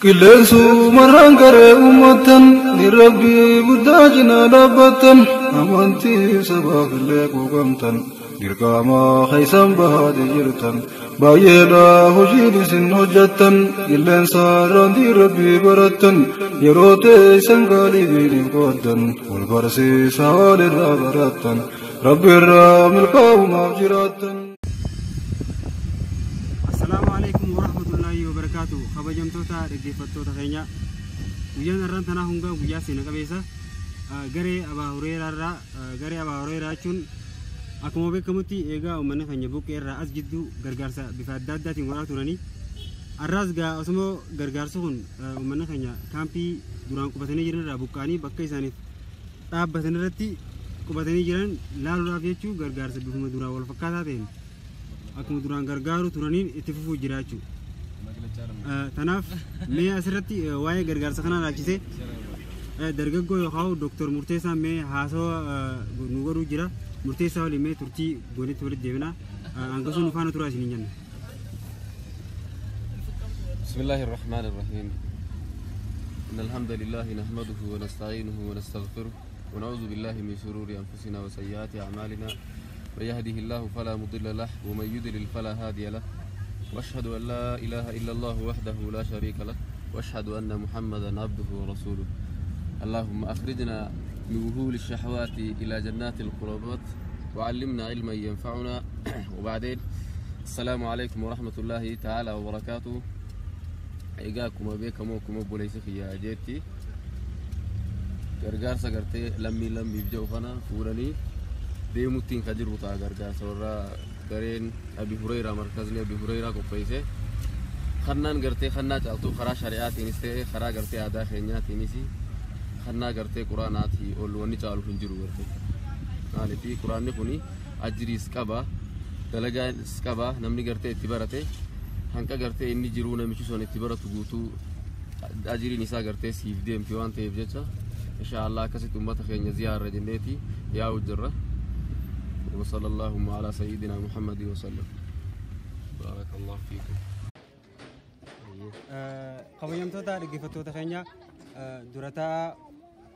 Qilleensu marraan garee uummatan ni rabbii guddaa cinaa dhaabbatan amantii sabaaf illee quuqamtan dirqamaa keessan bahaate jirtan baay'eedha hojiin isin hojjattan qilleensa raandii rabbii barattan yeroo teessan gaaliibiin qooddan wal barsiisa walirraa barattan rabbi irraa milkaa'umaaf jiraattan. Assalamu alaikum warahmatullahi wabarakatuh. Kabajamtoota dhaggeeffattoota keenya guyyaan irraan tanaa hundaa guyyaa seena qabeessa garee Abaa Hureeraa jechuun akkuma beekamutti eegaa uummanni keenya buqqee irraa as jidduu gargaarsa bifa adda addaatiin godhaa turanii arraas gaa osoo gargaarsi kun uummanni keenya kaampii duraan qubatanii jiran irraa buqqaanii bakka isaaniif dhaabbatan irratti qubatanii jiran laaluudhaaf jechuu gargaarsa bifuma duraan wal fakkaataa ta'een akkuma duraan gargaaru turaniin itti fufuu jira jechuudha. Tanaaf mee asirratti waa'ee gargaarsa kanaa ilaalchisee dargaggoo yookaan Dr. Murteessaa mee haasawa nu godhuu jira. Murteessaa waliin mee turtii goonitti walitti deebinaa hanga sun faana turaa isin jenna. Bismillahir Rahmanir Rahim. Innal hamdalillah nahmaduhu wa nasta'inuhu wa nastaghfiruh wa na'udzu billahi min shururi anfusina wa sayyiati a'malina. من يهده الله فلا مضل له ومن يضلل فلا هادي له واشهد ان لا اله الا الله وحده لا شريك له واشهد ان محمدا عبده ورسوله اللهم اخرجنا من وهول الشهوات الى جنات القربات وعلمنا علما ينفعنا وبعدين السلام عليكم ورحمه الله تعالى وبركاته ايغاكم بكم وكم بوليس يا جيتي غرغار سغرتي لمي جو فانا فورني deemuutiin ka jiru ta'a gargaarsa warra gareen Abi Hureyraa markazni Abi Hureyraa qopheesse kannaan gartee kannaa caaltuu karaa shari'aatiinis ta'e karaa gartee aadaa keenyaatiinis kannaa gartee quraanaati ol wanni caalu hin jiru gartee maaliif quraanni kuni ajiriis qaba dalagaas qaba namni gartee itti barate hanqa gartee inni jiru namichi son itti baratu guutuu ajiriin isaa gartee siif deemti waan ta'eef jecha inshaallah akkasitti ummata keenya ziyaarra jenneeti yaa'u jirra. وصلى اللهم على سيدنا محمد وسلم بارك الله فيكم. قبيمتوتا دغفتوتا خنيا درتا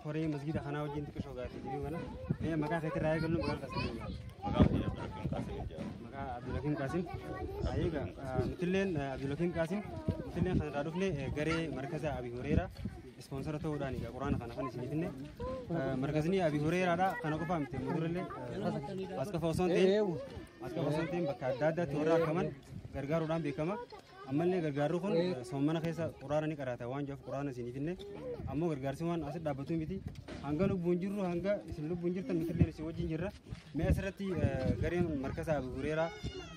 خوري مسجد خنا وجين تكشو غاتي دي وانا هي مكا خيت راي كلهم غير قاسم مكا عبد الحكيم قاسم ايغا مثلين عبد الحكيم قاسم مثلين خنا دافني غري مركز ابي هريره سبونسر تو داني قران خنا خني سنيتني مركزني ابي هريره دا خنا قفامت مدرله اسكا فوسنتين بكا دادا تورا كمان غرغارو دان بكما ammallee gargaarru kun soomana keessa quraana ni qarata waan jaaf quraana sinifinne ammoo gargaarsi waan as dhaabatu miti hanga lubbuun jirru hanga isin lubbuun jirtan mitillee si wajjin jirra mee asirratti gareen markaza Abu Hurayraa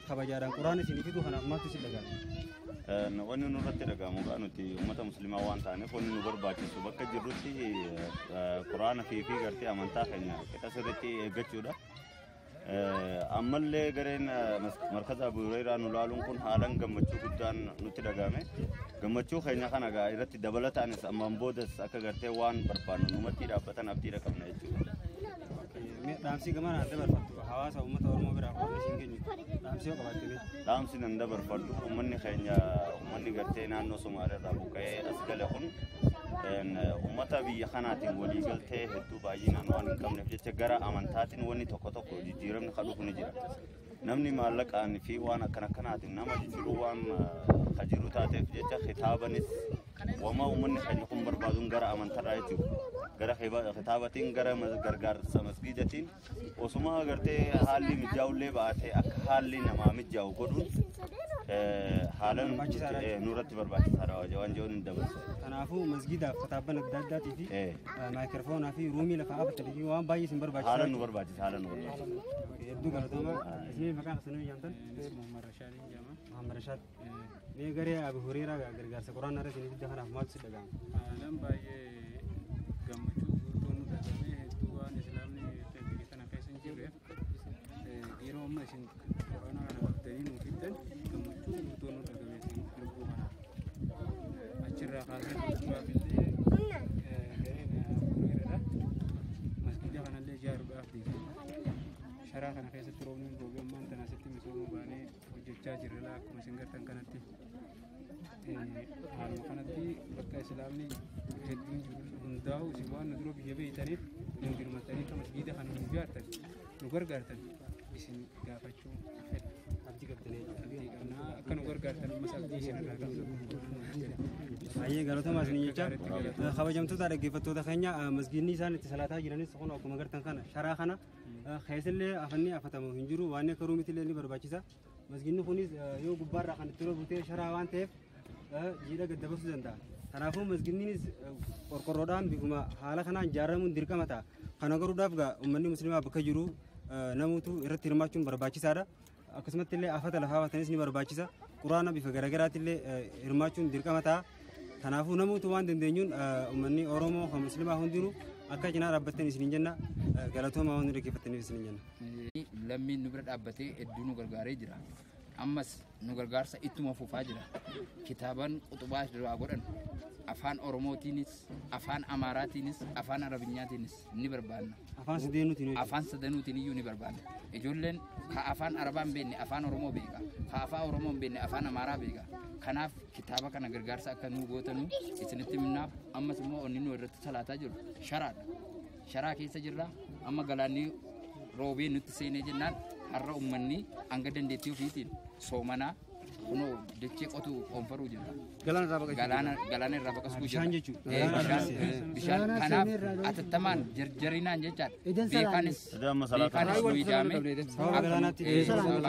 kabajaadhaan quraana sinifitu kanaaf maaltu si dhagaama wanni nurratti dhagaamu nuti ummata muslimaa waan taaneef wanni nu barbaachisu bakka jirrutti quraana fi gartee amantaa keenya asirratti eeggachuudha. ammallee gareen markaza Abu Hurayraa nu laaluun kun haalan gammachuu guddaan nutti dhagaame gammachuu keenya kana gaa irratti dabalataanis ammaan boodas akka gartee waan barbaannu numatti dhaabbatan abdiidha qabna jechuudha. Dhaamsi gamaan adda barbaaddu hawaasa uummata Oromoo biraa qoonni siin kennu dhaamsi qabattee dhaamsi nan dabarfadhu uummanni keenya uummanni gartee naannoo Somaaliirraa buqqa'ee as gale kun ummata biyya kanaatiin walii galtee hedduu baay'inaan waan hin qabneef jecha gara amantaatiin wanni tokko tokko jijjiiramni kadhuuf ni jira. Namni maallaqaan fi waan akkanaatiin nama jijjiiruu waan kajiru taateef jecha kitaabanis wama uummanni keenya kun barbaaduun gara amantaadhaa jechuudha. Gara kitaabatiin gara gargaarsa masgiidatiin osuma gartee haalli mijaa'ullee baatee akka haalli namaa mijaa'u godhuun haalan nurratti barbaachisaadha waan jedhuun hin dabarsu. Kanaafuu masgiidaaf kitaabban adda addaatii fi maayikiroofoonaa fi ruumii lafa dhaabbatanii fi waan baay'ee isin barbaachisa. Haalan nu barbaachisa haalan nu barbaachisa. Hedduu galatooma isin maqaan keessanii jaamtan Muhammad Rashaad jedhama. Muhammad Rashaad mee garee Abu Hurayraa gargaarsa quraanaa irratti isin kanaaf maaltu si dhaga'ama? Haalan baay'ee gammachuu guutuu nu dhaga'ame hedduu waan islaamni biyya kana keessa hin jirreef yeroo amma isin quraana kana qabdanii nuuf fiddan gammachuu guutuu nu dhaga'ame isin lubbuu kana achirraa kaasee guddaa fidee gareen Hurayraadha masgiida kanallee ijaaruudhaaf deemee sharaa kana keessatti roobni roobee ammaan tana asitti misooma baanee hojjechaa jirra akkuma isin gartan kanatti islaamni hedduun jiru hundaa'u isin waan nu dura biyya beeytaniif nu dirmatanii akka masgiida kan nu ijaartan nu gargaartan isin gaafachuu fedha. Abdii qabnaa akka nu gargaartan ammas abdii isin irraa qabna. Baay'ee galatoomaa isin jecha kabajamtoota dhaggeeffattoota keenya masgiidni isaan itti salaataa jiranis kun akkuma gartan kana sharaa kana keessillee afanni afatamu hin jiru waan akka ruumitillee ni barbaachisa. Masgiidni kunis yoo gubbaarraa kan itti butee sharaa waan ta'eef jiidha gad dabarsuu danda'a. Kanaafuu masgiidnis qorqorroodhaan bifuma haala kanaan ijaaramuun dirqama ta'a. Kana garuudhaaf uummanni musliimaa bakka jiru namoota irratti hirmaachuun barbaachisaadha. Akkasumatti illee afata lafaa batanis ni barbaachisa. Quraana bifa garaagaraatti illee hirmaachuun dirqama ta'a. Kanaafuu namoota waan dandeenyuun uummanni Oromoo kan musliimaa hundinuu akka cinaa dhaabbattan isiniin jenna. Galatoomaa waan dhaggeeffattaniif isiniin jenna. Lammiin nu bira dhaabbatee hedduu nu gargaaree jira. Ammas nu gargaarsa ittuma fufaa jira. Kitaaban qutubaa irraa godhan afaan Oromootiinis, afaan Amaaraatiinis, afaan Arabinyaatiinis ni barbaanna. Afaan sadanuutiin iyyuu ni barbaanna. Ijoolleen ka afaan Arabaa hin beekne afaan Oromoo beeka. Ka afaan Oromoo hin beekne afaan Amaaraa beeka. Kanaaf kitaaba kana gargaarsa akka nu gootanu isinitti himnaaf ammas immoo onni nu irratti salaataa jiru sharaadha. Sharaa keessa jirra amma galaanni roobee nutti seenee jennaan har'a uummanni hanga dandeettii ofiitiin soomanaa kunoo dachee qotu onfaruu jira. Galaana irraa baqasuu jira. Bishaan kanaaf atattamaan jarjarinaan jechaadha. Beekaanis nu ijaame sababa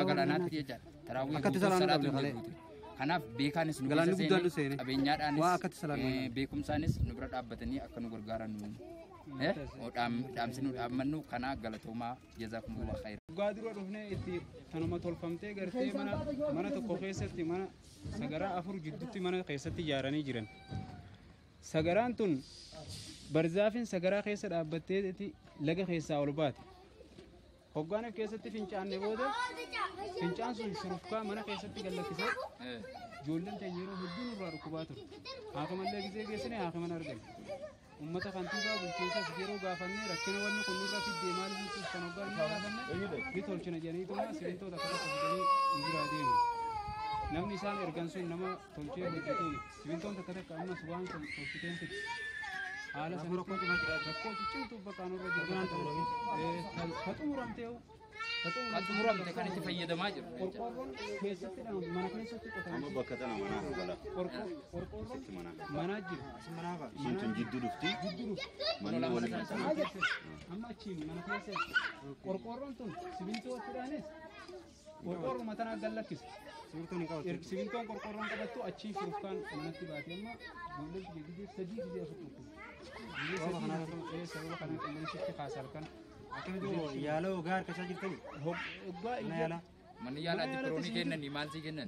galaanaatti jechaadha. Taraawwii salaatu hin jirruuti. Kanaaf beekaanis nu keessa seenee qabeenyaadhaanis beekumsaanis nu bira dhaabbatanii akka nu gargaaran dhaamsi nu dhaammannu kana galatoomaa jazaakumullah khayr. Dhugaa dura dhufnee itti kanuma tolfamtee gartee mana tokko keessatti mana sagaraa 4 jidduutti mana keessatti ijaaranii jiran. Sagaraan tun barzaafin sagaraa keessa dhaabbatteeti laga keessaa ol baate. Hoggaana keessatti fincaanne booda fincaan sun shurufkaa mana keessatti gallakkisee ijoolleen ta'e yeroo hedduu nurraa dhukkubaa ture. Haakamallee gisee geessine haakaman argame. Ummata kantiibaa bulchiinsas yeroo gaafannee rakkina wanni kun nurra fiddee maal bulchuuf kan hoggaan ni gaafanne ni tolchina jedhaniituma simintoota akkana fidanii ni biraa deemu. Namni isaan ergan sun nama tolchee hojjetuun simintoon takka takka ammas waan tolchiteen fidde. Haala sana rakkoo cicciimtuu bakka nurra jiru. Haxumuramtee Haxumuramte kan itti fayyadamaa jiru. Qorqorroon keessatti mana keessatti qotamu. Amma bakka tana manaa gala. Qorqorroon manaa jiru. Isin tun jidduu dhufti. Manni waliin amma achiin mana keessatti qorqorroon tun simintoo fidaanis qorqorroo matanaa gallakkisa. Simintoon qorqorroon qabattu achii furufkaan manatti baatee amma ijoolleen gidee sadii gidee afur dhuftu. Sababa kana qilleensitti kaasalkan. Yaala ogaa harkachaa jirtani? Manni yaala dipiroonii kennan maal sii kennan?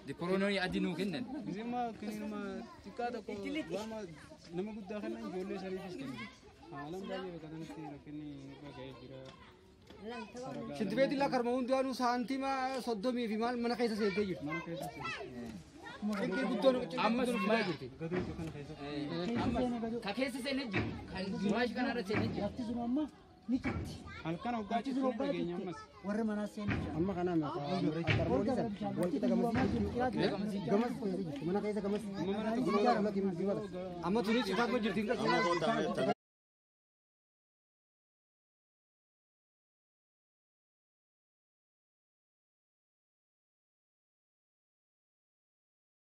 Dipiroonii adii nuu kennan. Isinma nama xiqqaa tokko nama guddaa kennan ijoollee saniifis kennan. Haalaan baay'ee bakka kanatti rakkinni irra ga'ee jira. Shinti beeti illaa karma hundaanuu saantima 30 fi maal mana keessa seentee jirti. Mana keessa seentee. Ammas ka keessa seenee jiru kan maashi kanarra seenee jiru. Halkan hoggaa cituu dhageenya ammas. Warra manaa seenee jira. Amma kanaan walqixa gamas mana keessa gamas. Amma Amma tunis kitaaba jirti.